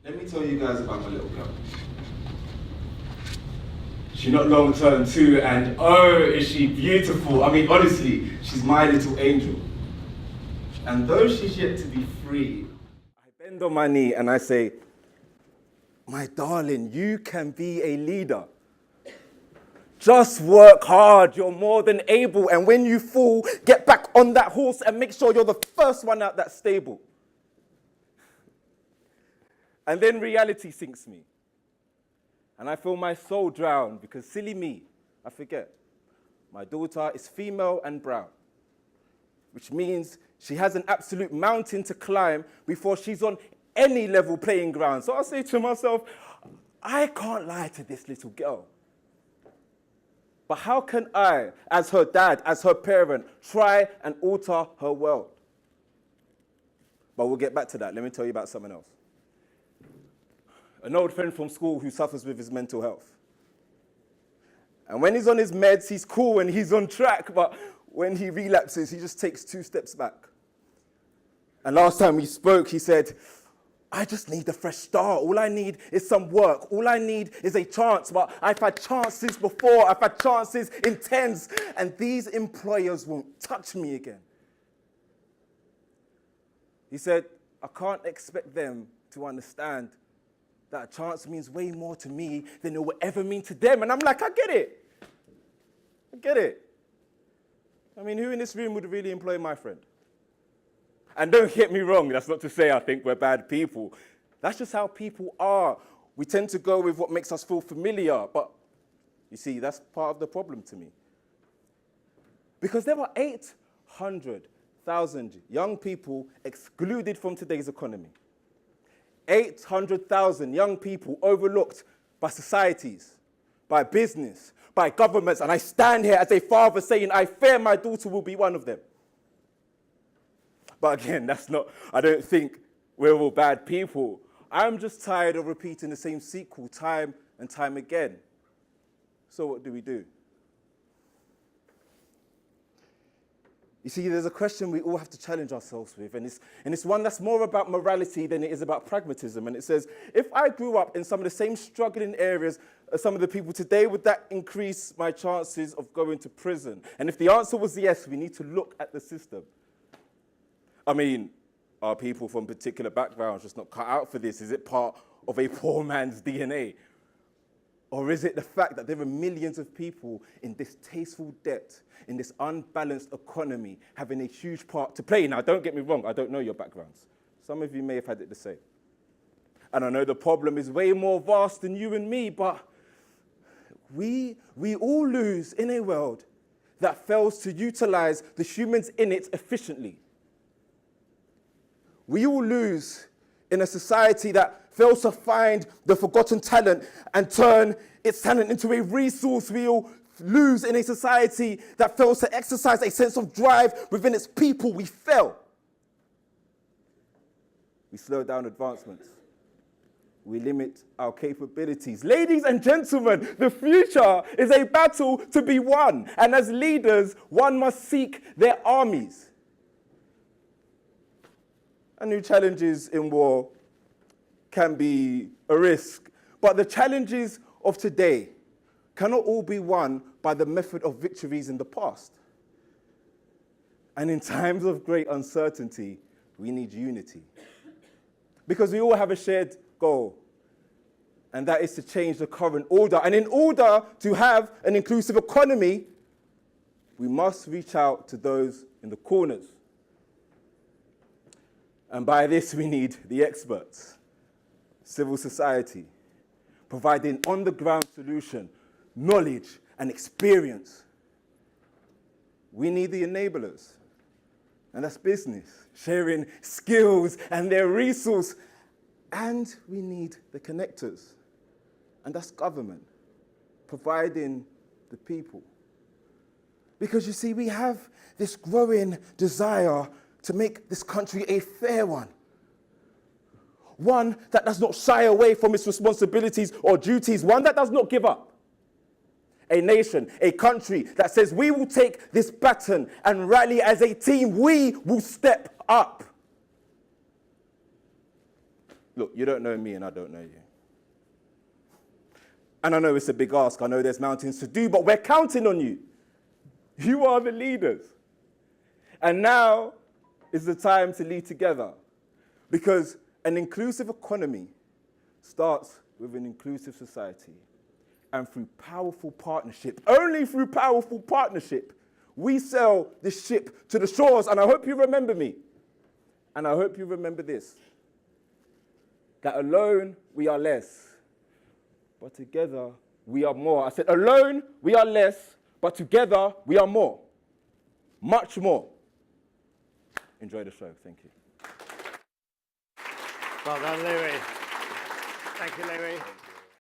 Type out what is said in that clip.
Let me tell you guys about my little girl. She not long turned 2 and oh, is she beautiful. I mean, honestly, she's my little angel. And though she's yet to be free, I bend on my knee and I say, my darling, you can be a leader. Just work hard, you're more than able. And when you fall, get back on that horse and make sure you're the first one out that stable. And then reality sinks me. And I feel my soul drown because silly me, I forget. My daughter is female and brown, which means she has an absolute mountain to climb before she's on any level playing ground. So I say to myself, I can't lie to this little girl. But how can I, as her dad, as her parent, try and alter her world? But we'll get back to that. Let me tell you about someone else. An old friend from school who suffers with his mental health. And when he's on his meds, he's cool and he's on track, but when he relapses, he just takes 2 steps back. And last time we spoke, he said, I just need a fresh start. All I need is some work. All I need is a chance. But I've had chances before. I've had chances in 10s. And these employers won't touch me again. He said, I can't expect them to understand that a chance means way more to me than it will ever mean to them. And I'm like, I get it. I get it. I mean, who in this room would really employ my friend? And don't get me wrong, that's not to say I think we're bad people. That's just how people are. We tend to go with what makes us feel familiar. But you see, that's part of the problem to me. Because there are 800,000 young people excluded from today's economy. 800,000 young people overlooked by societies, by business, by governments. And I stand here as a father saying, I fear my daughter will be one of them. But again, I don't think we're all bad people. I'm just tired of repeating the same sequel time and time again. So what do we do? You see, there's a question we all have to challenge ourselves with, and it's one that's more about morality than it is about pragmatism. And it says, if I grew up in some of the same struggling areas as some of the people today, would that increase my chances of going to prison? And if the answer was yes, we need to look at the system. I mean, are people from particular backgrounds just not cut out for this? Is it part of a poor man's DNA? Or is it the fact that there are millions of people in distasteful debt, in this unbalanced economy, having a huge part to play? Now, don't get me wrong, I don't know your backgrounds. Some of you may have had it the same. And I know the problem is way more vast than you and me, but we all lose in a world that fails to utilize the humans in it efficiently. We all lose in a society that fails to find the forgotten talent and turn its talent into a resource. We all lose in a society that fails to exercise a sense of drive within its people. We fail. We slow down advancements. We limit our capabilities. Ladies and gentlemen, the future is a battle to be won. And as leaders, one must seek their armies. And new challenges in war can be a risk. But the challenges of today cannot all be won by the method of victories in the past. And in times of great uncertainty, we need unity. Because we all have a shared goal, and that is to change the current order. And in order to have an inclusive economy, we must reach out to those in the corners. And by this, we need the experts, civil society, providing on-the-ground solution, knowledge, and experience. We need the enablers, and that's business, sharing skills and their resource. And we need the connectors, and that's government, providing the people. Because you see, we have this growing desire to make this country a fair one. One that does not shy away from its responsibilities or duties. One that does not give up. A nation, a country that says we will take this baton and rally as a team. We will step up. Look, you don't know me and I don't know you. And I know it's a big ask. I know there's mountains to do, but we're counting on you. You are the leaders. And now is the time to lead together, because an inclusive economy starts with an inclusive society. And through powerful partnership, only through powerful partnership, we sail this ship to the shores. And I hope you remember me. And I hope you remember this, that alone we are less, but together we are more. I said, alone we are less, but together we are more. Much more. Enjoy the show. Thank you. Well done, Louis. Thank you, Louis.